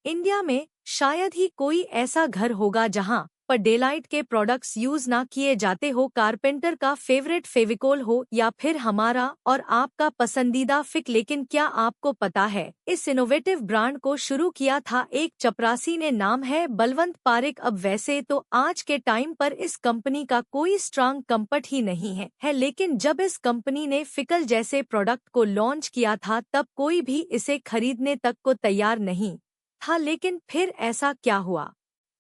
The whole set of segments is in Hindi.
इंडिया में शायद ही कोई ऐसा घर होगा जहां पर डेलाइट के प्रोडक्ट्स यूज ना किए जाते हो। कारपेंटर का फेवरेट फेविकोल हो या फिर हमारा और आपका पसंदीदा फिक। लेकिन क्या आपको पता है इस इनोवेटिव ब्रांड को शुरू किया था एक चपरासी ने, नाम है बलवंत पारेख। अब वैसे तो आज के टाइम पर इस कंपनी का कोई स्ट्रांग कंपट ही नहीं है, लेकिन जब इस कंपनी ने फिकल जैसे प्रोडक्ट को लॉन्च किया था तब कोई भी इसे खरीदने तक को तैयार नहीं था। लेकिन फिर ऐसा क्या हुआ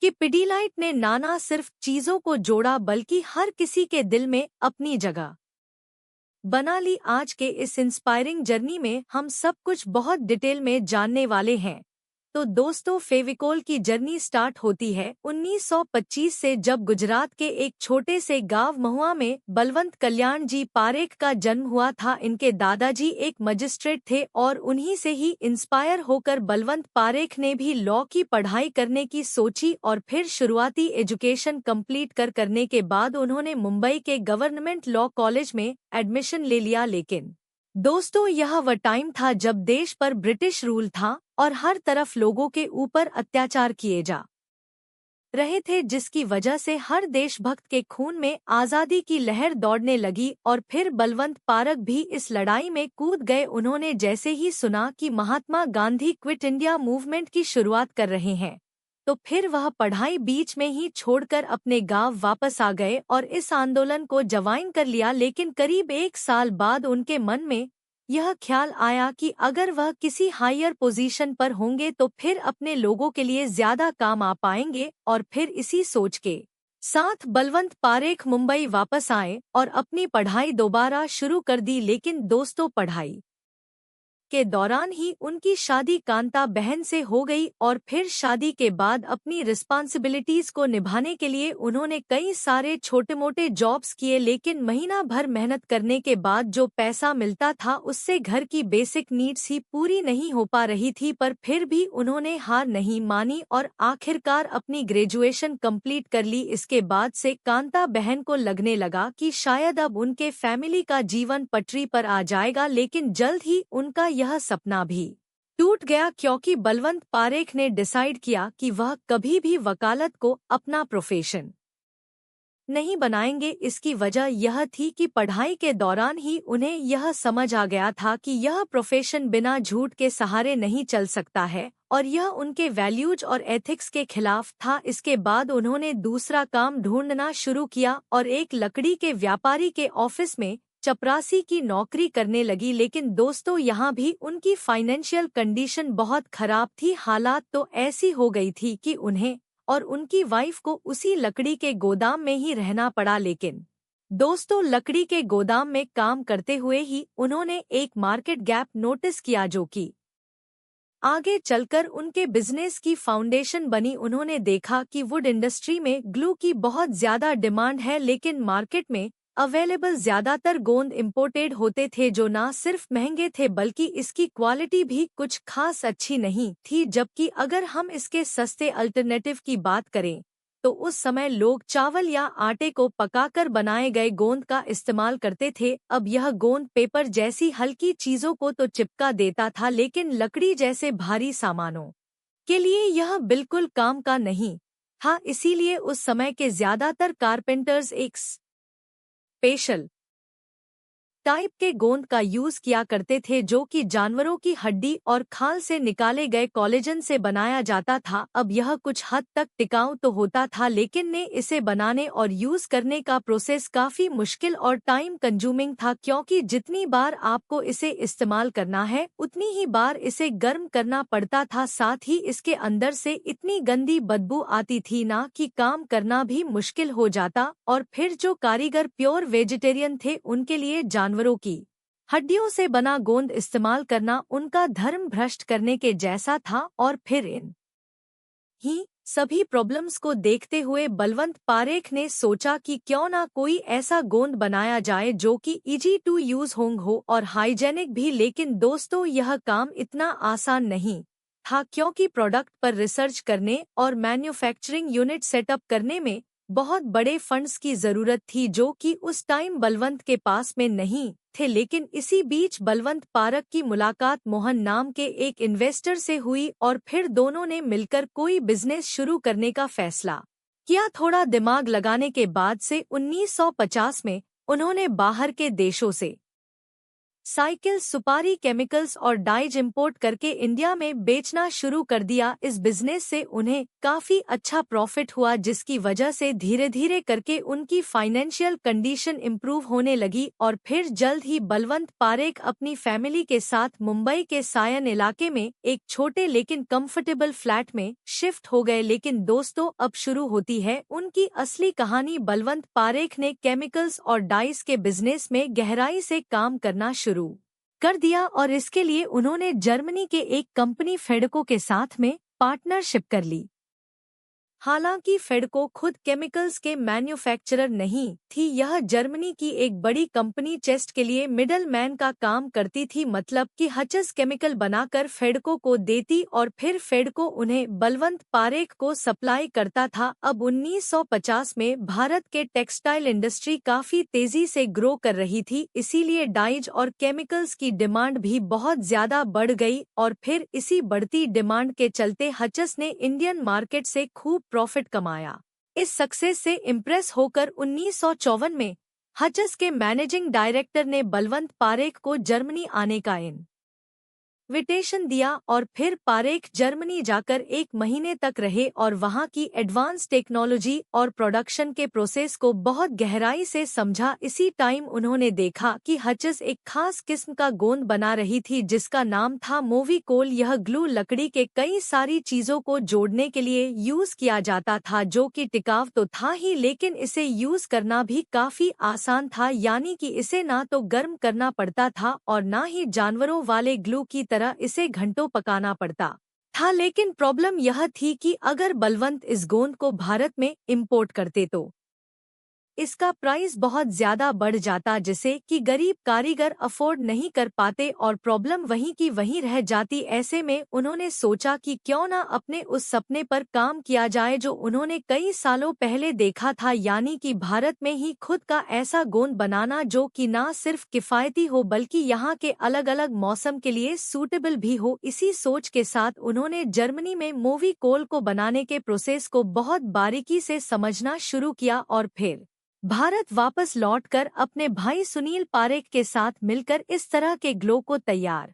कि पिडीलाइट ने नाना सिर्फ चीजों को जोड़ा बल्कि हर किसी के दिल में अपनी जगह बना ली। आज के इस इंस्पायरिंग जर्नी में हम सब कुछ बहुत डिटेल में जानने वाले हैं। तो दोस्तों, फेविकोल की जर्नी स्टार्ट होती है 1925 से, जब गुजरात के एक छोटे से गांव महुआ में बलवंत कल्याण जी पारेख का जन्म हुआ था। इनके दादाजी एक मजिस्ट्रेट थे और उन्हीं से ही इंस्पायर होकर बलवंत पारेख ने भी लॉ की पढ़ाई करने की सोची और फिर शुरुआती एजुकेशन कंप्लीट करने के बाद उन्होंने मुंबई के गवर्नमेंट लॉ कॉलेज में एडमिशन ले लिया। लेकिन दोस्तों, यह वह टाइम था जब देश पर ब्रिटिश रूल था और हर तरफ लोगों के ऊपर अत्याचार किए जा रहे थे, जिसकी वजह से हर देशभक्त के खून में आजादी की लहर दौड़ने लगी। और फिर बलवंत पारेख भी इस लड़ाई में कूद गए। उन्होंने जैसे ही सुना कि Mahatma Gandhi quit India movement की शुरुआत कर रहे हैं तो फिर वह पढ़ाई बीच में ही छोड़कर अपने गांव वापस आ गए और इस आंदोलन को ज्वाइन कर लिया। लेकिन करीब 1 साल बाद उनके मन में यह ख्याल आया कि अगर वह किसी हायर पोजीशन पर होंगे तो फिर अपने लोगों के लिए ज्यादा काम आ पाएंगे। और फिर इसी सोच के साथ बलवंत पारेख मुंबई वापस आए और अपनी पढ़ाई दोबारा शुरू कर दी। लेकिन दोस्तों, पढ़ाई के दौरान ही उनकी शादी कांता बहन से हो गई और फिर शादी के बाद अपनी रिस्पॉन्सिबिलिटीज को निभाने के लिए उन्होंने कई सारे छोटे मोटे जॉब्स किए। लेकिन महीना भर मेहनत करने के बाद जो पैसा मिलता था उससे घर की बेसिक नीड्स ही पूरी नहीं हो पा रही थी। पर फिर भी उन्होंने हार नहीं मानी और आखिरकार अपनी ग्रेजुएशन कंप्लीट कर ली। इसके बाद से कांता बहन को लगने लगा कि शायद अब उनके फैमिली का जीवन पटरी पर आ जाएगा। लेकिन जल्द ही उनका यह सपना भी टूट गया, क्योंकि बलवंत पारेख ने डिसाइड किया कि वह कभी भी वकालत को अपना प्रोफेशन नहीं बनाएंगे। इसकी वजह यह थी कि पढ़ाई के दौरान ही उन्हें यह समझ आ गया था कि यह प्रोफेशन बिना झूठ के सहारे नहीं चल सकता है और यह उनके वैल्यूज और एथिक्स के खिलाफ था। इसके बाद उन्होंने दूसरा काम ढूंढना शुरू किया और एक लकड़ी के व्यापारी के ऑफिस में चपरासी की नौकरी करने लगी। लेकिन दोस्तों, यहाँ भी उनकी फाइनेंशियल कंडीशन बहुत खराब थी। हालात तो ऐसी हो गई थी कि उन्हें और उनकी वाइफ को उसी लकड़ी के गोदाम में ही रहना पड़ा। लेकिन दोस्तों, लकड़ी के गोदाम में काम करते हुए ही उन्होंने एक मार्केट गैप नोटिस किया जो कि आगे चलकर उनके बिजनेस की फाउंडेशन बनी। उन्होंने देखा कि वुड इंडस्ट्री में ग्लू की बहुत ज्यादा डिमांड है, लेकिन मार्केट में अवेलेबल ज्यादातर गोंद इंपोर्टेड होते थे जो ना सिर्फ महंगे थे बल्कि इसकी क्वालिटी भी कुछ खास अच्छी नहीं थी। जबकि अगर हम इसके सस्ते अल्टरनेटिव की बात करें तो उस समय लोग चावल या आटे को पकाकर बनाए गए गोंद का इस्तेमाल करते थे। अब यह गोंद पेपर जैसी हल्की चीजों को तो चिपका देता था, लेकिन लकड़ी जैसे भारी सामानों के लिए यह बिल्कुल काम का नहीं था। इसीलिए उस समय के ज्यादातर कारपेंटर्स एक स्पेशल टाइप के गोंद का यूज किया करते थे जो कि जानवरों की हड्डी और खाल से निकाले गए कोलेजन से बनाया जाता था। अब यह कुछ हद तक टिकाऊ तो होता था, लेकिन ने इसे बनाने और यूज करने का प्रोसेस काफी मुश्किल और टाइम कंज्यूमिंग था, क्योंकि जितनी बार आपको इसे इस्तेमाल करना है उतनी ही बार इसे गर्म करना पड़ता था। साथ ही इसके अंदर से इतनी गंदी बदबू आती थी ना कि काम करना भी मुश्किल हो जाता। और फिर जो कारीगर प्योर वेजिटेरियन थे उनके लिए जानवरों की हड्डियों से बना गोंद इस्तेमाल करना उनका धर्म भ्रष्ट करने के जैसा था। और फिर इन ही सभी प्रॉब्लम्स को देखते हुए बलवंत पारेख ने सोचा कि क्यों ना कोई ऐसा गोंद बनाया जाए जो कि इजी टू यूज हो और हाइजेनिक भी। लेकिन दोस्तों, यह काम इतना आसान नहीं था, क्योंकि प्रोडक्ट पर रिसर्च करने और मैन्युफैक्चरिंग यूनिट सेटअप करने में बहुत बड़े फंड्स की जरूरत थी जो कि उस टाइम बलवंत के पास में नहीं थे, लेकिन इसी बीच बलवंत पारख की मुलाकात मोहन नाम के एक इन्वेस्टर से हुई और फिर दोनों ने मिलकर कोई बिजनेस शुरू करने का फैसला किया। थोड़ा दिमाग लगाने के बाद से 1950 में उन्होंने बाहर के देशों से साइकिल, सुपारी, केमिकल्स और डाइज इंपोर्ट करके इंडिया में बेचना शुरू कर दिया। इस बिजनेस से उन्हें काफी अच्छा प्रॉफिट हुआ, जिसकी वजह से धीरे धीरे करके उनकी फाइनेंशियल कंडीशन इम्प्रूव होने लगी और फिर जल्द ही बलवंत पारेख अपनी फैमिली के साथ मुंबई के सायन इलाके में एक छोटे लेकिन कंफर्टेबल फ्लैट में शिफ्ट हो गए। लेकिन दोस्तों, अब शुरू होती है उनकी असली कहानी। बलवंत पारेख ने केमिकल्स और डाइज के बिजनेस में गहराई से काम करना शुरू कर दिया और इसके लिए उन्होंने जर्मनी के एक कंपनी फेडको के साथ में पार्टनरशिप कर ली। हालांकि फेडको खुद केमिकल्स के मैन्युफैक्चरर नहीं थी, यह जर्मनी की एक बड़ी कंपनी चेस्ट के लिए मिडल मैन का काम करती थी, मतलब कि हचस केमिकल बनाकर फेडको को देती और फिर फेडको उन्हें बलवंत पारेख को सप्लाई करता था। अब 1950 में भारत के टेक्सटाइल इंडस्ट्री काफी तेजी से ग्रो कर रही थी, इसीलिए डाइज और केमिकल्स की डिमांड भी बहुत ज्यादा बढ़ गई और फिर इसी बढ़ती डिमांड के चलते हचस ने इंडियन मार्केट से खूब प्रॉफिट कमाया। इस सक्सेस से इम्प्रेस होकर 1954 में हचस के मैनेजिंग डायरेक्टर ने बलवंत पारेख को जर्मनी आने का इनविटेशन दिया और फिर पारेख जर्मनी जाकर 1 महीने तक रहे और वहां की एडवांस टेक्नोलॉजी और प्रोडक्शन के प्रोसेस को बहुत गहराई से समझा। इसी टाइम उन्होंने देखा कि हचस एक खास किस्म का गोंद बना रही थी जिसका नाम था मोविकोल। यह ग्लू लकड़ी के कई सारी चीजों को जोड़ने के लिए यूज किया जाता था, जो कि टिकाऊ तो था ही, लेकिन इसे यूज करना भी काफी आसान था, यानी कि इसे ना तो गर्म करना पड़ता था और ना ही जानवरों वाले ग्लू की तरह इसे घंटों पकाना पड़ता था। लेकिन प्रॉब्लम यह थी कि अगर बलवंत इस गोंद को भारत में इंपोर्ट करते तो इसका प्राइस बहुत ज्यादा बढ़ जाता, जिसे कि गरीब कारीगर अफोर्ड नहीं कर पाते और प्रॉब्लम वहीं की वहीं रह जाती। ऐसे में उन्होंने सोचा कि क्यों ना अपने उस सपने पर काम किया जाए जो उन्होंने कई सालों पहले देखा था, यानी कि भारत में ही खुद का ऐसा गोंद बनाना जो कि ना सिर्फ किफायती हो बल्कि यहाँ के अलग अलग मौसम के लिए सूटेबल भी हो। इसी सोच के साथ उन्होंने जर्मनी में मोविकोल को बनाने के प्रोसेस को बहुत बारीकी से समझना शुरू किया और फिर भारत वापस लौटकर अपने भाई सुनील पारेख के साथ मिलकर इस तरह के ग्लो को तैयार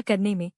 करने में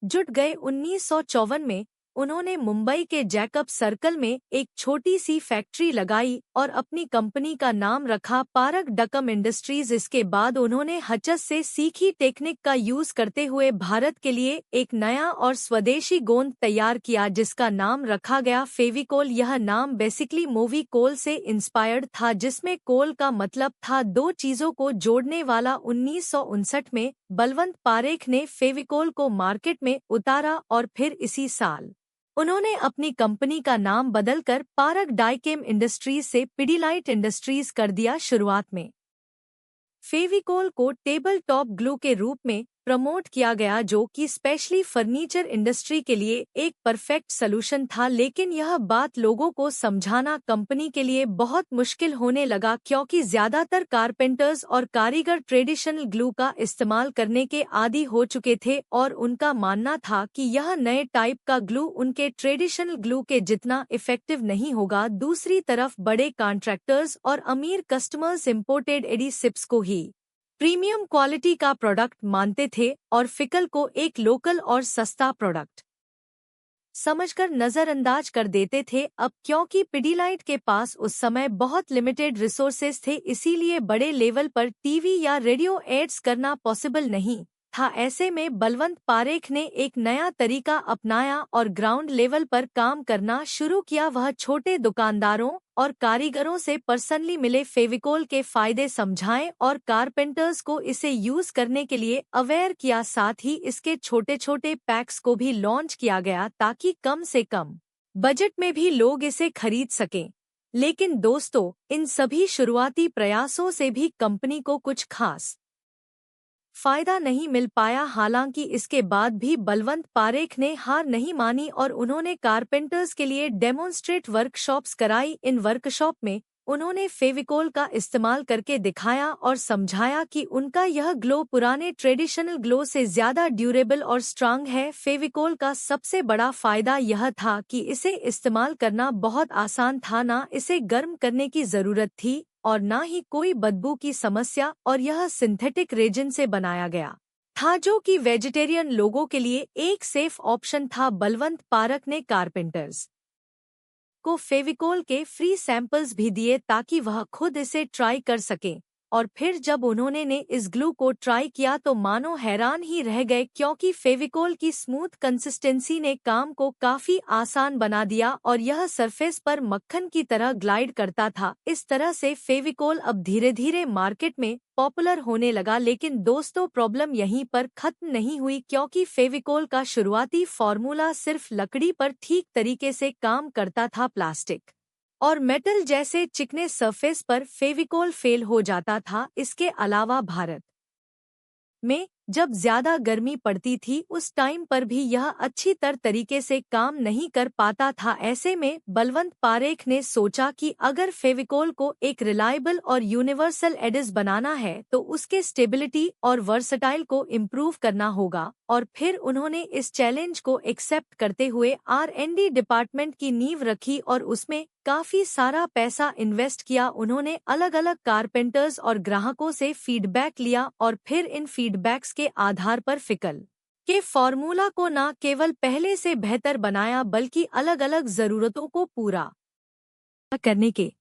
जुट गए। 1954 में उन्होंने मुंबई के जैकब सर्कल में एक छोटी सी फैक्ट्री लगाई और अपनी कंपनी का नाम रखा पारख डकम इंडस्ट्रीज। इसके बाद उन्होंने हचस से सीखी टेक्निक का यूज करते हुए भारत के लिए एक नया और स्वदेशी गोंद तैयार किया जिसका नाम रखा गया फेविकोल। यह नाम बेसिकली मोविकोल से इंस्पायर्ड था, जिसमें कोल का मतलब था 2 चीजों को जोड़ने वाला। 1959 में बलवंत पारेख ने फेविकोल को मार्केट में उतारा और फिर इसी साल उन्होंने अपनी कंपनी का नाम बदलकर पारख डाइकेम इंडस्ट्रीज से पिडिलाइट इंडस्ट्रीज कर दिया। शुरुआत में फेविकोल को टेबल टॉप ग्लू के रूप में प्रमोट किया गया जो कि स्पेशली फर्नीचर इंडस्ट्री के लिए एक परफेक्ट सलूशन था, लेकिन यह बात लोगों को समझाना कंपनी के लिए बहुत मुश्किल होने लगा क्योंकि ज्यादातर कारपेंटर्स और कारीगर ट्रेडिशनल ग्लू का इस्तेमाल करने के आदी हो चुके थे और उनका मानना था कि यह नए टाइप का ग्लू उनके ट्रेडिशनल ग्लू के जितना इफेक्टिव नहीं होगा। दूसरी तरफ बड़े कॉन्ट्रैक्टर्स और अमीर कस्टमर्स इम्पोर्टेड एडिसिव्स को ही प्रीमियम क्वालिटी का प्रोडक्ट मानते थे और फिकल को एक लोकल और सस्ता प्रोडक्ट समझकर नजरअंदाज कर देते थे। अब क्योंकि पिडिलाइट के पास उस समय बहुत लिमिटेड रिसोर्सेज थे, इसीलिए बड़े लेवल पर टीवी या रेडियो एड्स करना पॉसिबल नहीं था। ऐसे में बलवंत पारेख ने एक नया तरीका अपनाया और ग्राउंड लेवल पर काम करना शुरू किया। वह छोटे दुकानदारों और कारीगरों से पर्सनली मिले, फेविकोल के फायदे समझाएं और कारपेंटर्स को इसे यूज करने के लिए अवेयर किया। साथ ही इसके छोटे छोटे पैक्स को भी लॉन्च किया गया ताकि कम से कम बजट में भी लोग इसे खरीद सकें। लेकिन दोस्तों, इन सभी शुरुआती प्रयासों से भी कंपनी को कुछ खास फायदा नहीं मिल पाया। हालांकि इसके बाद भी बलवंत पारेख ने हार नहीं मानी और उन्होंने कारपेंटर्स के लिए डेमोन्स्ट्रेट वर्कशॉप्स कराई। इन वर्कशॉप में उन्होंने फेविकोल का इस्तेमाल करके दिखाया और समझाया कि उनका यह ग्लो पुराने ट्रेडिशनल ग्लो से ज्यादा ड्यूरेबल और स्ट्रांग है। फेविकोल का सबसे बड़ा फायदा यह था कि इसे इस्तेमाल करना बहुत आसान था, ना इसे गर्म करने की जरूरत थी और ना ही कोई बदबू की समस्या, और यह सिंथेटिक रेजिन से बनाया गया था जो कि वेजिटेरियन लोगों के लिए एक सेफ ऑप्शन था। बलवंत पारेख ने कारपेंटर्स को फेविकोल के फ्री सैंपल्स भी दिए ताकि वह खुद इसे ट्राई कर सकें, और फिर जब उन्होंने इस ग्लू को ट्राई किया तो मानो हैरान ही रह गए, क्योंकि फेविकोल की स्मूथ कंसिस्टेंसी ने काम को काफी आसान बना दिया और यह सरफेस पर मक्खन की तरह ग्लाइड करता था। इस तरह से फेविकोल अब धीरे धीरे मार्केट में पॉपुलर होने लगा। लेकिन दोस्तों, प्रॉब्लम यहीं पर खत्म नहीं हुई, क्योंकि फेविकोल का शुरुआती फॉर्मूला सिर्फ लकड़ी पर ठीक तरीके से काम करता था। प्लास्टिक और मेटल जैसे चिकने सरफेस पर फेविकोल फेल हो जाता था। इसके अलावा भारत में जब ज्यादा गर्मी पड़ती थी उस टाइम पर भी यह अच्छी तरीके से काम नहीं कर पाता था। ऐसे में बलवंत पारेख ने सोचा कि अगर फेविकोल को एक रिलायबल और यूनिवर्सल एडिस बनाना है तो उसके स्टेबिलिटी और वर्सटाइल को इम्प्रूव करना होगा, और फिर उन्होंने इस चैलेंज को एक्सेप्ट करते हुए R&D डिपार्टमेंट की नींव रखी और उसमें काफी सारा पैसा इन्वेस्ट किया। उन्होंने अलग अलग कारपेंटर्स और ग्राहकों से फीडबैक लिया और फिर इन फीडबैक्स के आधार पर फिकल के फॉर्मूला को न केवल पहले से बेहतर बनाया बल्कि अलग अलग जरूरतों को पूरा करने के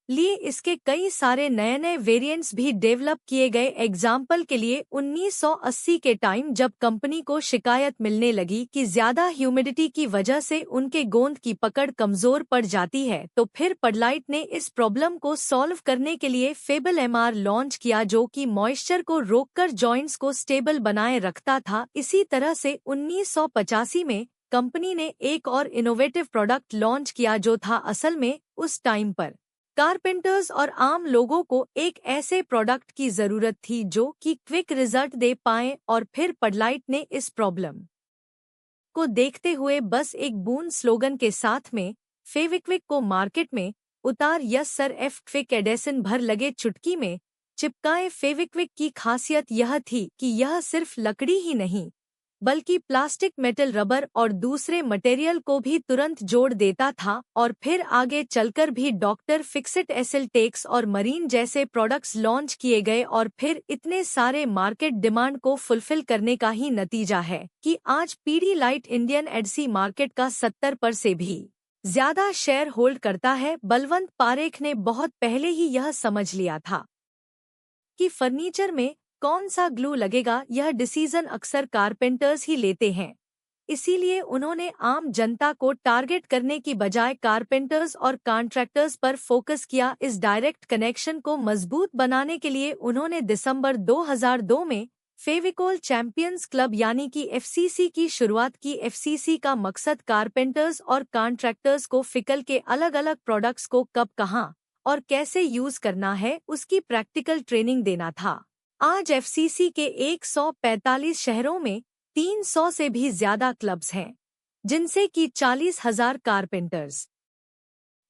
लिए इसके कई सारे नए नए वेरिएंट्स भी डेवलप किए गए। एग्जाम्पल के लिए 1980 के टाइम जब कंपनी को शिकायत मिलने लगी कि ज्यादा ह्यूमिडिटी की वजह से उनके गोंद की पकड़ कमजोर पड़ जाती है, तो फिर पिडिलाइट ने इस प्रॉब्लम को सॉल्व करने के लिए फेबल MR लॉन्च किया जो कि मॉइस्चर को रोककर जॉइंट्स को स्टेबल बनाए रखता था। इसी तरह से 1985 में कंपनी ने एक और इनोवेटिव प्रोडक्ट लॉन्च किया जो था असल में उस टाइम पर कारपेंटर्स और आम लोगों को एक ऐसे प्रोडक्ट की जरूरत थी जो कि क्विक रिजल्ट दे पाए, और फिर पिडिलाइट ने इस प्रॉब्लम को देखते हुए बस एक बूंद स्लोगन के साथ में फेविक्विक को मार्केट में उतार। Yes sir, F quick adhesion भर लगे चुटकी में चिपकाए। फेविक्विक की खासियत यह थी कि यह सिर्फ लकड़ी ही नहीं बल्कि प्लास्टिक, मेटल, रबर और दूसरे मटेरियल को भी तुरंत जोड़ देता था, और फिर आगे चलकर भी डॉक्टर फिक्सिट, एसिलटेक्स और मरीन जैसे प्रोडक्ट्स लॉन्च किए गए, और फिर इतने सारे मार्केट डिमांड को फुलफिल करने का ही नतीजा है कि आज पिडिलाइट इंडियन एडसी मार्केट का 70% से भी ज्यादा शेयर होल्ड करता है। बलवंत पारेख ने बहुत पहले ही यह समझ लिया था कि फर्नीचर में कौन सा ग्लू लगेगा, यह डिसीजन अक्सर कारपेंटर्स ही लेते हैं। इसीलिए उन्होंने आम जनता को टारगेट करने की बजाय कारपेंटर्स और कॉन्ट्रैक्टर्स पर फोकस किया। इस डायरेक्ट कनेक्शन को मजबूत बनाने के लिए उन्होंने दिसंबर 2002 में फेविकोल चैंपियंस क्लब यानी कि FCC की शुरुआत की। FCC का मकसद कारपेंटर्स और कॉन्ट्रैक्टर्स को फिकल के अलग अलग प्रोडक्ट्स को कब, कहां और कैसे यूज करना है उसकी प्रैक्टिकल ट्रेनिंग देना था। आज FCC के 145 शहरों में 300 से भी ज्यादा क्लब्स हैं, जिनसे कि 40,000 कारपेंटर्स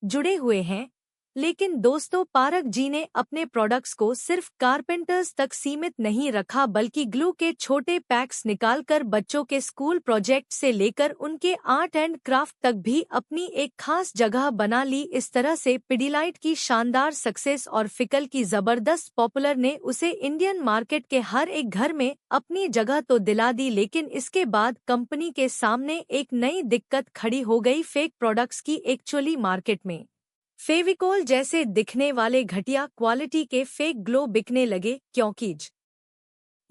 जुड़े हुए हैं। लेकिन दोस्तों, पारेख जी ने अपने प्रोडक्ट्स को सिर्फ कारपेंटर्स तक सीमित नहीं रखा बल्कि ग्लू के छोटे पैक्स निकालकर बच्चों के स्कूल प्रोजेक्ट से लेकर उनके आर्ट एंड क्राफ्ट तक भी अपनी एक खास जगह बना ली। इस तरह से पिडिलाइट की शानदार सक्सेस और फिकल की जबरदस्त पॉपुलर ने उसे इंडियन मार्केट के हर एक घर में अपनी जगह तो दिला दी, लेकिन इसके बाद कंपनी के सामने एक नई दिक्कत खड़ी हो गई फेक प्रोडक्ट्स की। एक्चुअली मार्केट में फेविकोल जैसे दिखने वाले घटिया क्वालिटी के फेक ग्लो बिकने लगे, क्योंकि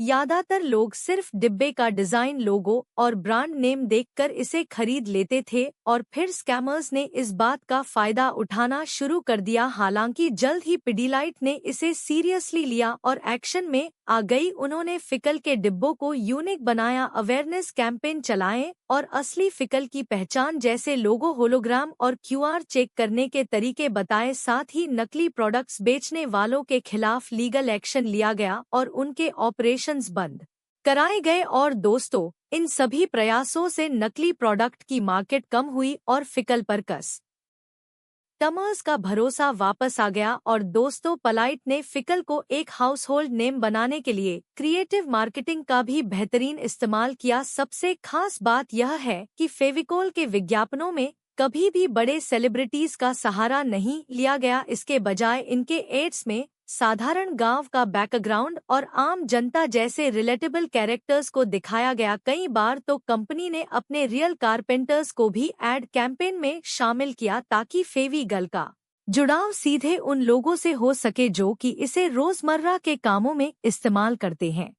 ज्यादातर लोग सिर्फ डिब्बे का डिजाइन, लोगो और ब्रांड नेम देखकर इसे खरीद लेते थे और फिर स्कैमर्स ने इस बात का फायदा उठाना शुरू कर दिया। हालांकि जल्द ही पिडीलाइट ने इसे सीरियसली लिया और एक्शन में आ गई। उन्होंने फिकल के डिब्बों को यूनिक बनाया, अवेयरनेस कैंपेन चलाए और असली फिकल की पहचान जैसे लोगो, होलोग्राम और क्यूआर चेक करने के तरीके बताए। साथ ही नकली प्रोडक्ट्स बेचने वालों के खिलाफ लीगल एक्शन लिया गया और उनके ऑपरेशंस बंद कराए गए। और दोस्तों, इन सभी प्रयासों से नकली प्रोडक्ट की मार्केट कम हुई और फिकल पर कस्टमर्स का भरोसा वापस आ गया। और दोस्तों, पिडीलाइट ने फिकल को एक हाउसहोल्ड नेम बनाने के लिए क्रिएटिव मार्केटिंग का भी बेहतरीन इस्तेमाल किया। सबसे खास बात यह है कि फेविकोल के विज्ञापनों में कभी भी बड़े सेलिब्रिटीज का सहारा नहीं लिया गया। इसके बजाय इनके एड्स में साधारण गांव का बैकग्राउंड और आम जनता जैसे रिलेटेबल कैरेक्टर्स को दिखाया गया। कई बार तो कंपनी ने अपने रियल कारपेंटर्स को भी एड कैंपेन में शामिल किया ताकि फेविकोल का जुड़ाव सीधे उन लोगों से हो सके जो कि इसे रोजमर्रा के कामों में इस्तेमाल करते हैं।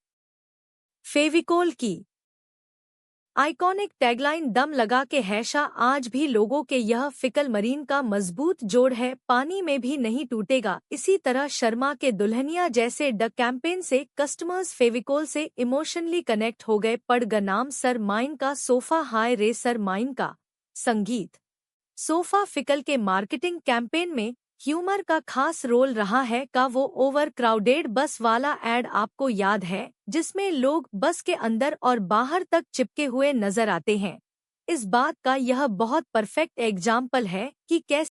फेविकोल की आइकॉनिक टैगलाइन "दम लगा के हमेशा", आज भी लोगों के यह फिकल मरीन का मजबूत जोड़ है, पानी में भी नहीं टूटेगा। इसी तरह शर्मा के दुल्हनिया जैसे डक कैंपेन से कस्टमर्स फेविकोल से इमोशनली कनेक्ट हो गए। पड़ ग नाम सर माइन का सोफा, हाय रे सर माइन का संगीत। सोफा फिकल के मार्केटिंग कैंपेन में ह्यूमर का खास रोल रहा है। का वो ओवर क्राउडेड बस वाला एड आपको याद है, जिसमें लोग बस के अंदर और बाहर तक चिपके हुए नजर आते हैं? इस बात का यह बहुत परफेक्ट एग्जाम्पल है कि कैसे